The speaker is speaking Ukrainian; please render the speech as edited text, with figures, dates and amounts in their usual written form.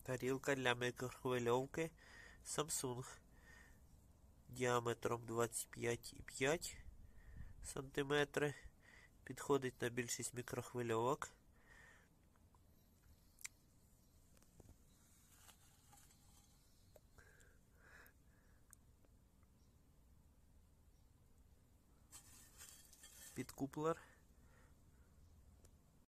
Тарілка для мікрохвильовки Samsung діаметром 25,5 см. Підходить на більшість мікрохвильовок. Підкуплер.